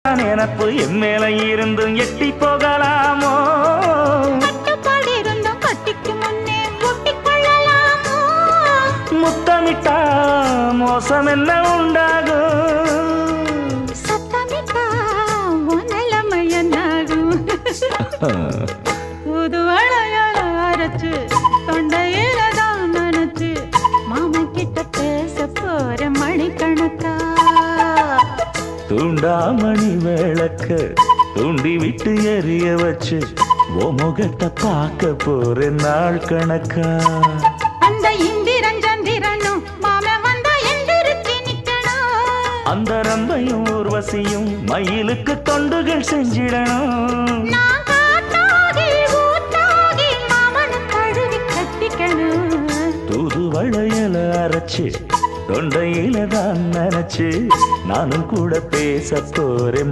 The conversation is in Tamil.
நினப்பு என் மேல இருந்தும் எட்டி போகலாமோ? கட்டுப்பாடு இருந்தும் கட்டிக்கு முன்னே ஒட்டிக்கொள்ளலாமோ? முத்தமிட்டா மோசம் என்ன உண்டாகும்? சத்தமிட்டா உன் நிலைமை என்னாகும்? புது வளையல அரைச்சு தொண்டையில தான் நினைச்சு மாமன் கிட்ட பேச போற மணிக்கணக்கா. தூண்டாமணி விளக்க தூண்டி விட்டு எரிய வச்சு ஓ முகத்தை பார்க்க போற நாள் கணக்கா. அந்த இந்திரன் சந்திரனும் மாமன் வந்தா எந்திரிச்சு நிக்கணும். அந்த ரம்பையும் ஊர்வசியும் மயிலுக்கு தொண்டுகள் செஞ்சிடணும். நான் காட்டாகி ஊட்டாகி மாமனை தழுவி கட்டிக்கணும். தூது வளையல அரைச்சு தொண்டையில தான் நினைச்சு நானும் கூட பேச போறேன்.